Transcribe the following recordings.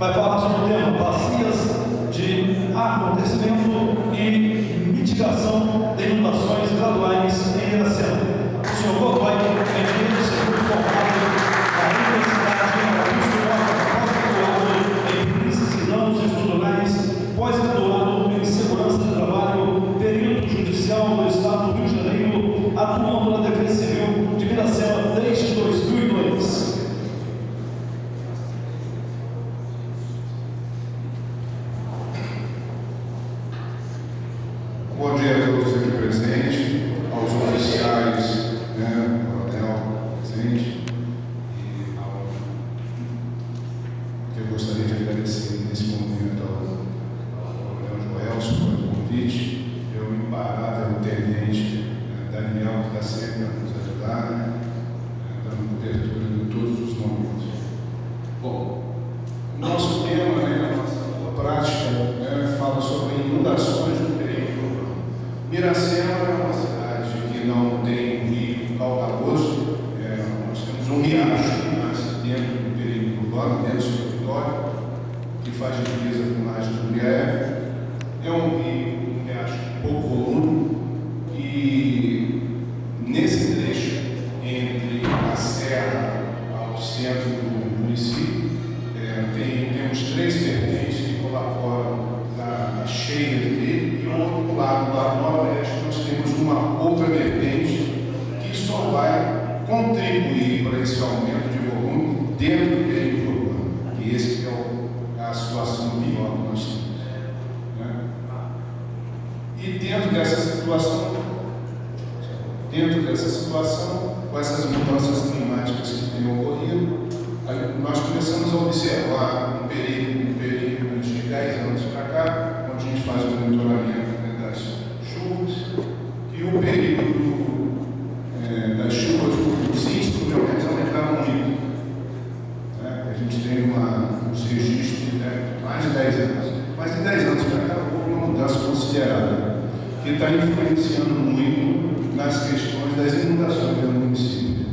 vai falar sobre o tema bacias de amortecimento e mitigação de inundações graduais em Iracema. O senhor Godoy, engenheiro segundo formado da Universidade pós-graduado em Crises e Danos Estruturais, pós-graduado em Segurança do Trabalho, período judicial do Estado do Rio de Janeiro, atuando na Defesa Civil de Iracema desde 2002. Bom dia a todos aqui presentes, aos oficiais, coronel presente, e eu gostaria de agradecer nesse momento ao coronel Joelson pelo convite, meu imparável tenente Daniel, que está sempre a nos ajudar, dando cobertura em todos os momentos. Bom, o nosso tema, a nossa prática, fala sobre inundações do período urbano. Iracema é uma cidade que não tem um rio caudaloso, nós temos um riacho que nasce dentro do período urbano, dentro do território, que faz divisa com o Laje do Murié. É um riacho de pouco volume e nesse trecho entre a serra ao centro do município temos três vertentes que colaboram na cheia dele, e ao outro lado, lá no noroeste, nós temos uma outra vertente que só vai contribuir para esse aumento de volume dentro do período urbano, e esse é a situação pior que nós temos. E dentro dessa situação, com essas mudanças climáticas que têm ocorrido, nós começamos a observar um período de 10 anos para cá, onde a gente faz o monitoramento das chuvas, e o período das chuvas, os índices pluviométricos aumentaram muito. A gente tem uns registros de mais de 10 anos. Mas de 10 anos para cá houve uma mudança considerável, que está influenciando muito nas questões das inundações do município.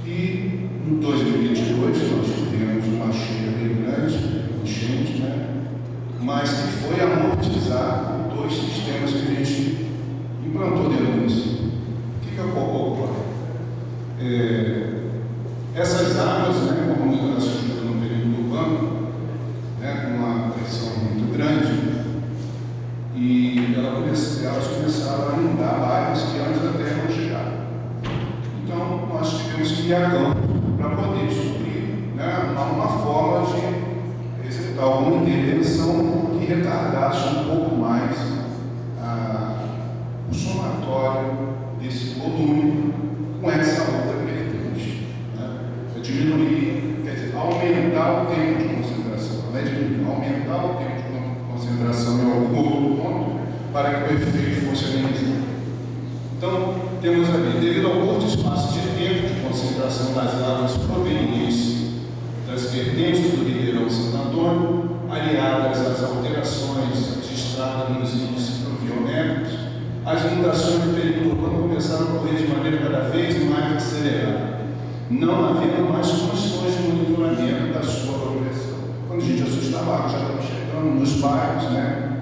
E em 2022 nós tivemos uma cheia bem grande, enchente, mas que foi amortizar dois sistemas que a gente implantou dentro do município. O que ocorre? Essas águas, como elas chegam no período urbano, com uma pressão muito grande, e elas começaram a inundar bairros que antes até não chegavam. Então, nós tivemos que ir a campo para poder descobrir uma forma de executar alguma intervenção que retardasse um pouco mais o somatório desse volume com essa outra vertente. Diminuir, quer dizer, aumentar o tempo de concentração, não é diminuir, aumentar o tempo de concentração em algum outro ponto para que o efeito fosse amenizado. Então, temos ali, devido ao curto espaço de tempo de concentração das águas provenientes das vertentes do Ribeirão Santo Antônio, aliadas às alterações registradas nos índices pluviométricos, as inundações do período urbano começaram a ocorrer de maneira cada vez mais acelerada, não havendo mais condições de monitoramento da sua progressão. Quando a gente assustava, a água já estava chegando nos bairros,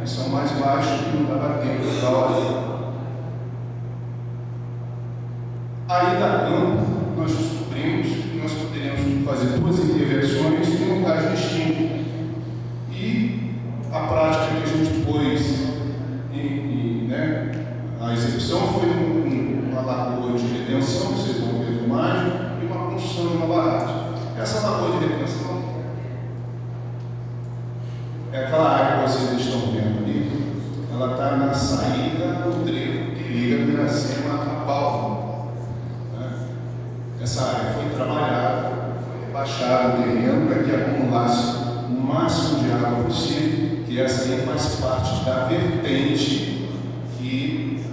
que são mais baixos e não dava tempo da hora. Aí da campo, nós descobrimos que nós poderíamos fazer duas intervenções em locais distintos. E a prática que a gente pôs, a execução foi uma lagoa de retenção, que vocês vão ver no imagem, e uma construção de uma barragem. Essa lagoa de retenção é aquela área que vocês estão vendo ali, ela está na saída do trevo que liga Iracema a Palma. Essa área foi trabalhada, foi rebaixada o terreno para que acumulasse o máximo de água possível, que essa aí faz parte da vertente que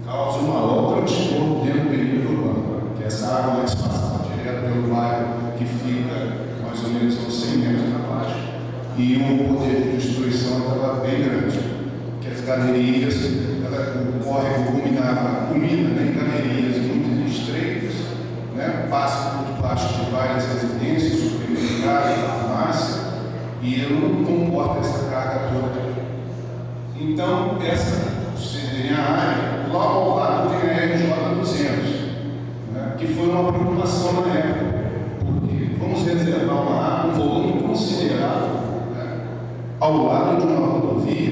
causa um maior transtorno dentro do período urbano, que essa água mais passa direto pelo bairro, que fica mais ou menos a 100 metros abaixo, e o poder de destruição estava bem grande, que as galerias, o córrego culmina em galerias muito estreitas, passa por debaixo de várias residências, supermercados, farmácia, suporta essa carga toda. Então, vocês verem a área, logo ao lado tem a RJ200, né, que foi uma preocupação na época, porque vamos reservar uma área, um volume considerável, né, ao lado de uma rodovia,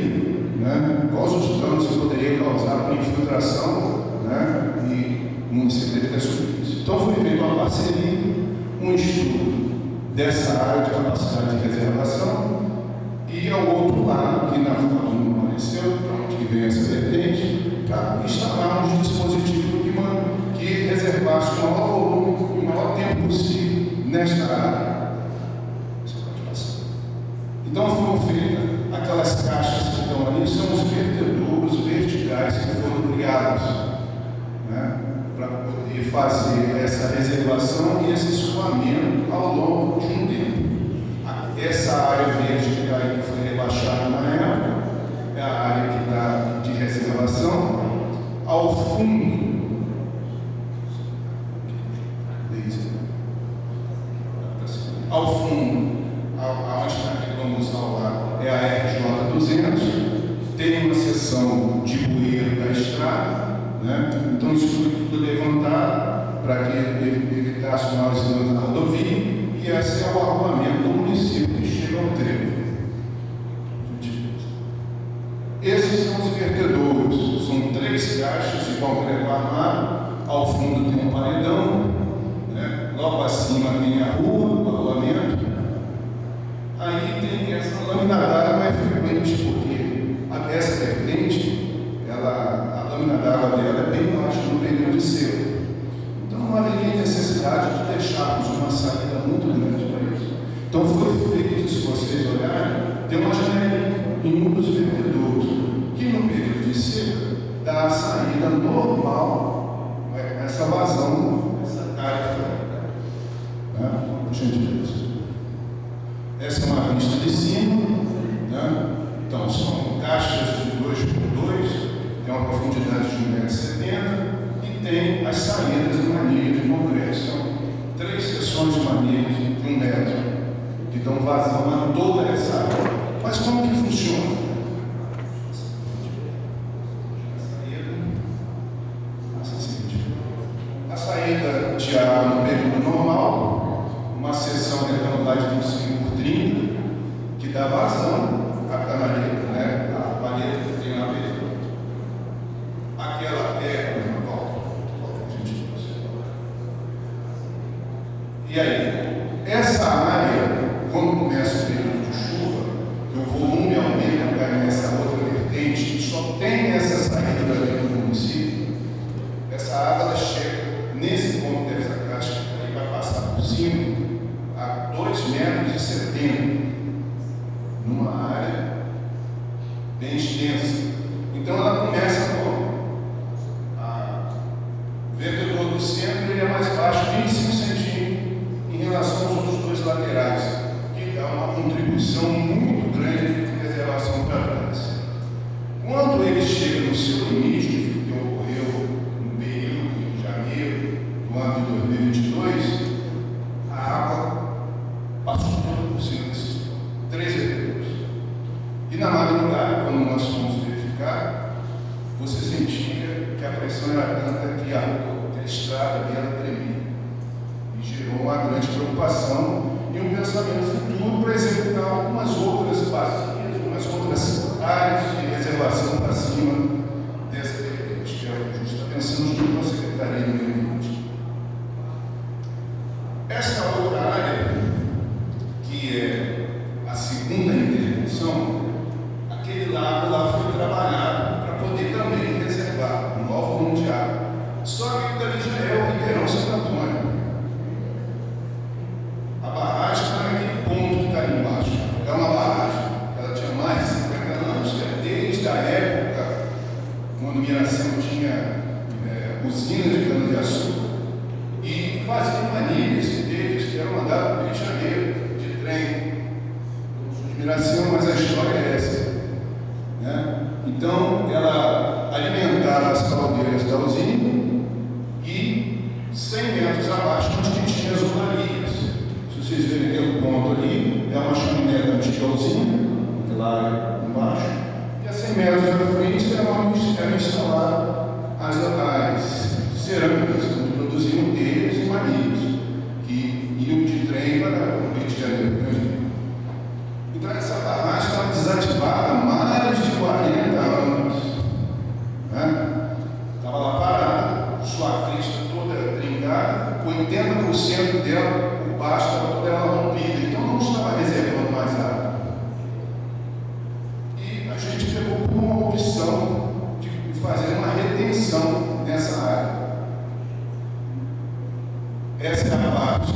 né, quais os danos que poderia causar por infiltração, né, e o município teve que assumir isso. Então foi feita uma parceria, um estudo dessa área de capacidade de reservação, e ao outro lado, que na foto não apareceu, para onde vem essa vertente, para instalarmos um dispositivo que reservasse o maior volume, o maior tempo possível nesta área. Então foram feitas aquelas caixas que estão ali, são os vertedouros verticais que foram criados, né, para poder fazer essa reservação e esse escoamento ao longo de um tempo. Essa área verde que está aí, que foi rebaixada na época, é a área que está de reservação. Ao fundo, aonde está aqui, vamos usar o lado, é a RJ200, tem uma seção de bueiro da estrada, né? Então isso tudo levantado para que evitasse maiores danos na rodovia. E esse é o arruamento do município que chega ao trevo. Esses são os vertedouros. São 3 caixas de concreto armado. Ao fundo tem um paredão, né? Logo acima tem a rua, o arruamento. Aí tem essa lâmina d'água mais frequente, porque essa vertente, a lâmina d'água dela é bem baixa no período de seco. Então não haveria necessidade de deixarmos uma saída muito grande para isso. Então foi feito, se vocês olharem, tem uma janelinha em um dos vertedouros, que no período de seca dá a saída normal, essa vazão, essa área. Né? Gentileza. Essa é uma vista de cima, né? Então são caixas de 2x2, tem uma profundidade de 1,70 m e tem as saídas em manilha de concreto. São 3 seções de manilha de 1 metro que dão vazão a toda essa área. Mas como que funciona? A saída de água no período normal, uma seção retangular de 25 por 30, que dá vazão à canaleta, né? A paleta que tem na beira. Aquela e aí, essa área, quando começa o período de chuva, que o volume aumenta para nessa outra vertente, só tem essa saída daqui do município, essa água ela chega nesse ponto dessa caixa, que vai passar por cima, a 2,70 m, numa área bem extensa. Então ela começa o vertedor do centro, ele é mais baixo, 25 centímetros, em relação aos outros 2 laterais, que dá uma contribuição muito grande de reservação para trás. Quando ele chega no seu limite, que ocorreu no período de janeiro do ano de 2022, a água passou por cima desses 3 vertedores. E na madrugada, quando nós fomos verificar, você sentia que a pressão era tanta que a estrada ali ela tremia. Gerou uma grande preocupação e um pensamento futuro para executar algumas outras bacias, algumas outras áreas de reservação para cima dessa vertente, que a gente está pensando junto com a Secretaria do Meio Ambiente. Essa outra área, que é a segunda intervenção, aquele lago lá foi trabalhado para poder também reservar um maior volume de água. Só que dali já é o Ribeirão Santo Antônio. A barragem está naquele ponto que está ali embaixo. É uma barragem. Ela tinha mais de 50 anos, que é desde a época quando Miracema tinha usina de cana-de-açúcar e fazia manilhas e telhas que eram mandados para o Rio de Janeiro, de trem. Eu sou de Miracema, mas a história é essa. Né? Então, ela alimentava as caldeiras da usina e 100 metros abaixo a gente tinha as olarias. Se vocês verem aquele ponto ali, é uma chaminé da antiga usina, reservário embaixo, e a 100 metros da frente era instalar as cerâmicas que produziam telhas e marinhos, que iam de trem para o Rio de Janeiro. Então essa barragem estava desativada há mais de 40 anos. Estava lá parada, sua frente toda trincada, 80% dela, o baixo estava toda ela rompida, então não estava reservando mais água. E a gente pegou por uma opção de fazer uma retenção nessa área. Essa é a parte.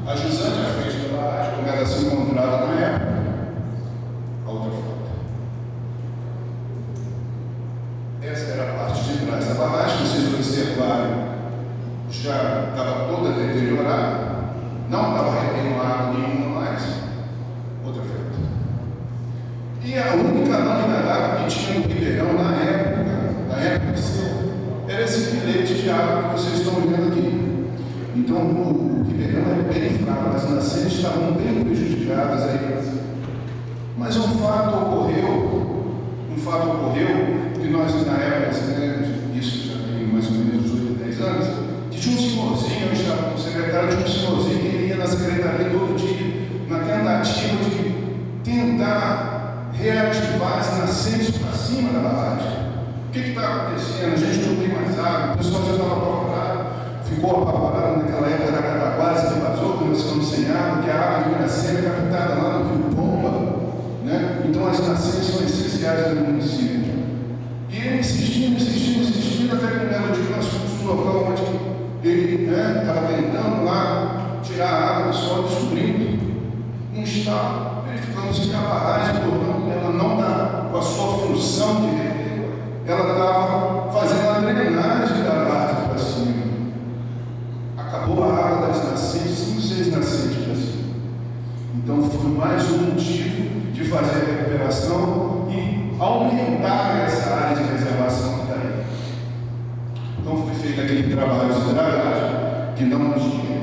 A jusante à frente da barragem, como ela se encontrava na época, a outra foto. Essa era a parte de trás da barragem, vocês observaram, já estava toda deteriorada, não estava retendo água nenhuma mais. Outra foto. E a única lâmina d'água que tinha no Ribeirão na época de seu, era esse filete de água que vocês estão vendo aqui. Então o Ribeirão era bem fraco, as nascentes estavam bem prejudicadas aí. Mas um fato ocorreu, que nós na época, isso já tem mais ou menos 8, 10 anos, que tinha um senhorzinho, eu estava com o secretário, tinha um senhorzinho que ia na secretaria todo dia, na tentativa de tentar reativar as nascentes para cima da barragem. O que está acontecendo? A gente não tem mais água, o pessoal já estava apavorado, ficou apavorado naquela época da Cataguases, que vazou, que nós ficamos sem água, que a água de Miracema é captada lá no Rio Pomba, né? Então as nascentes são essenciais do município. E ele insistindo, até que um belo dia nós fomos no local onde ele estava tentando lá tirar a água do solo, descobrindo um estado, verificamos que a barragem, portanto, ela não está com a sua função de reter, ela estava fazendo a drenagem da barragem para cima. Acabou a água das nascentes, 5, 6 nascentes para cima. Então foi mais um motivo de fazer a recuperação e aumentar essa área de reservação que está aí. Então foi feito aquele trabalho de dragagem que não tinha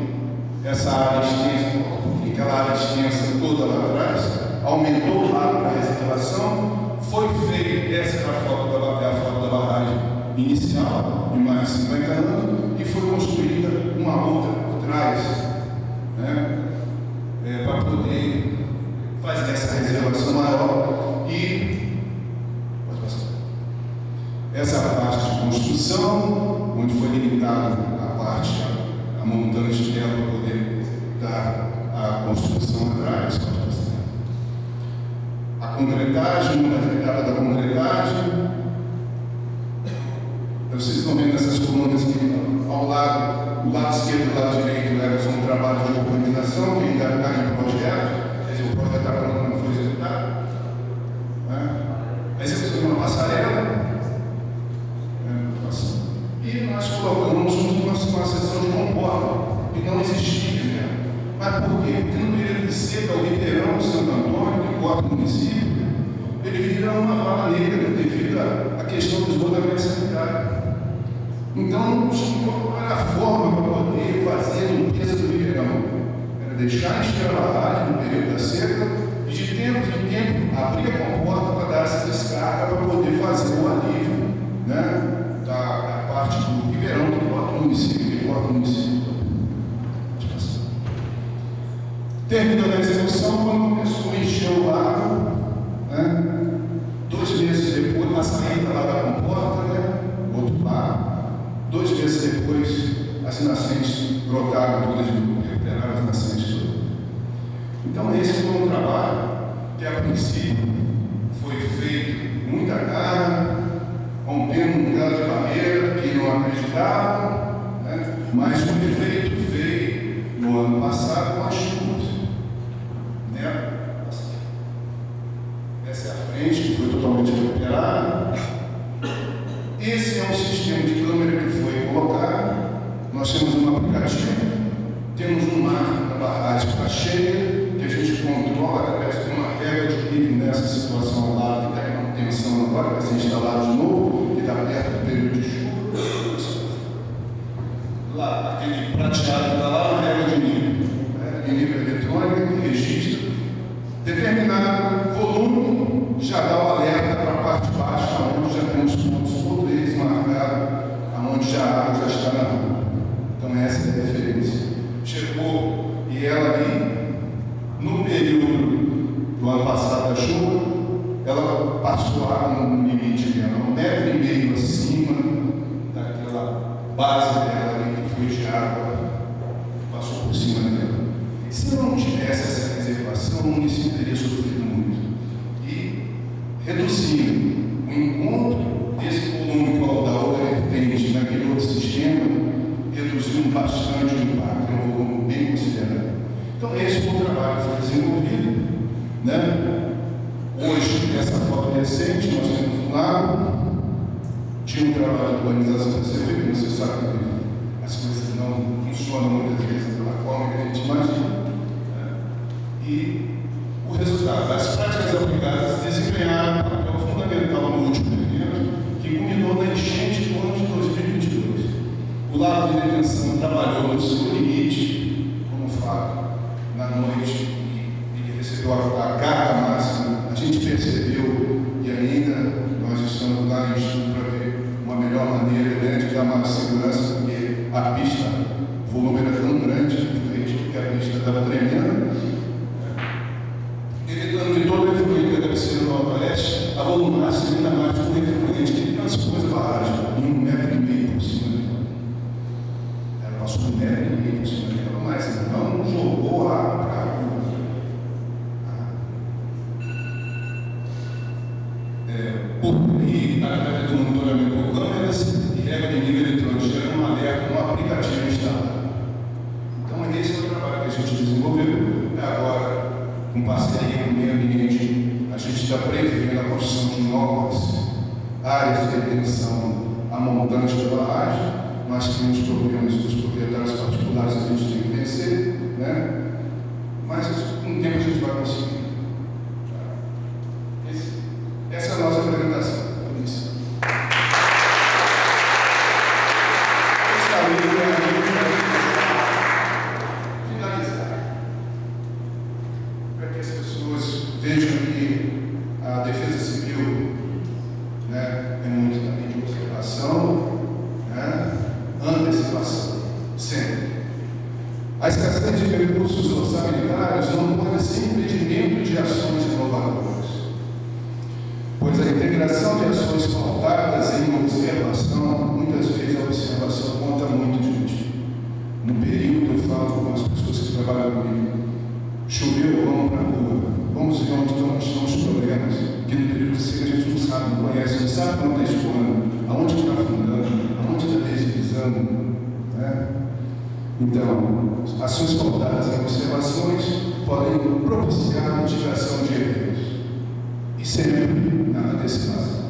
essa área extensa, aquela área extensa toda lá atrás, aumentou o lado para a reservação, foi feita essa é a foto da barragem inicial, de mais de 50 anos, e foi construída uma outra por trás, para poder fazer essa reservação maior. E pode passar. Essa é a parte de construção, onde foi limitada a parte, a montante dela para poder dar a construção atrás. A concretagem, uma etapa da concretagem. Vocês estão vendo essas colunas aqui ao lado, o lado esquerdo e o lado direito são um trabalho de organização que ainda está em projeto. O projeto está pronto, não foi executado. A execução de uma passarela. E nós colocamos uma seção de comporta que não existia. Mas por quê? Porque no período de seca, o Ribeirão, Santo Antônio, que corta o município, ele vira uma vala negra devido à questão do esgotamento sanitário. Então, qual era a forma para poder fazer a limpeza do Ribeirão? Era deixar encher a barragem no período da seca e de tempo em tempo abrir a comporta para dar essa descarga para poder fazer o alívio da parte do Ribeirão que corta o município, Terminando a execução, quando começou a encher o lago, 2 meses depois, a saída lá da comporta, outro lado, 2 meses depois, as nascentes brotaram todas de novo, recuperaram as nascentes todas. Então, esse foi um trabalho que, a princípio, foi feito com muita garra, rompendo um grau de barreira que não acreditava, mas o efeito veio no ano passado com as chuvas. Essa é a frente, que foi totalmente recuperada. Esse é um sistema de câmera que foi colocado. Nós temos um aplicativo, temos um marco na barragem que está cheia, que a gente controla através de uma regra de nível nessa situação lá, que está em manutenção agora, que vai ser instalado de novo, que está perto do período de chuva. Lá, aquele prateado que está lá, uma regra de nível eletrônica que registra determinado volume já dá o alerta para a parte de baixo, onde já tem os pontos por vez marcados, onde já a água já está na rua. Então essa é a referência. Chegou e ela ali, no período do ano passado da chuva, ela passou a água no limite dela, 1,5 metro acima daquela base dela ali que foi de água, passou por cima dela. Se não tivesse essa reservação, o município teria sofrido muito. E reduzindo o encontro desse volume caudal emergente naquele outro sistema, reduziu bastante o impacto, é um volume bem considerável. Então, esse foi o trabalho que foi desenvolvido, né? Hoje, essa foto recente, nós temos um lago, tinha um trabalho de urbanização para ser feito, você sabe que as coisas não funcionam muitas vezes da forma que a gente imagina. E o resultado, as práticas aplicadas desempenharam um papel fundamental no último período, que culminou na enchente do ano de 2022. O lago de detenção trabalhou no seu limite, como fato, na noite, e recebeu a carga máxima. A gente percebeu, e ainda nós estamos lá em estudo para ver uma melhor maneira, né, de dar mais segurança, porque a pista, o volume era tão grande, que a pista estava tremendo. Evitando que todo o efluente da descida do Nordeste avolumasse ainda mais com o efluente que transpôs a barragem em 1,5 metro por cima dela. Ela passou 1,5 metro por cima dela, mas não jogou a água para a rua. E através do monitoramento por câmeras e regra de nível eletrônico, gerando um alerta no aplicativo instalado. Então, esse é o trabalho que a gente desenvolveu. Agora, com parceria com o meio ambiente, a gente está prevendo a construção de novas áreas de retenção a montante da barragem. Nós temos problemas dos proprietários particulares, a gente tem que vencer, né? Mas com o tempo a gente vai conseguir. Essa é a nossa apresentação. Vejam que a defesa civil, né, é muito também de observação, né, antecipação, sempre. A escassez de recursos orçamentários não pode ser impedimento de ações inovadoras, pois a integração de ações pautadas em observação, muitas vezes a observação conta muito, gente. No período, eu falo com as pessoas que trabalham comigo, choveu, vamos para a rua. Vamos ver onde estão os problemas, que no período de seca a gente não sabe, não conhece, não sabe quando está escoando, aonde está afundando, aonde está deslizando. Né? Então, ações pautadas em observações podem propiciar a mitigação de eventos. E sempre na antecipação.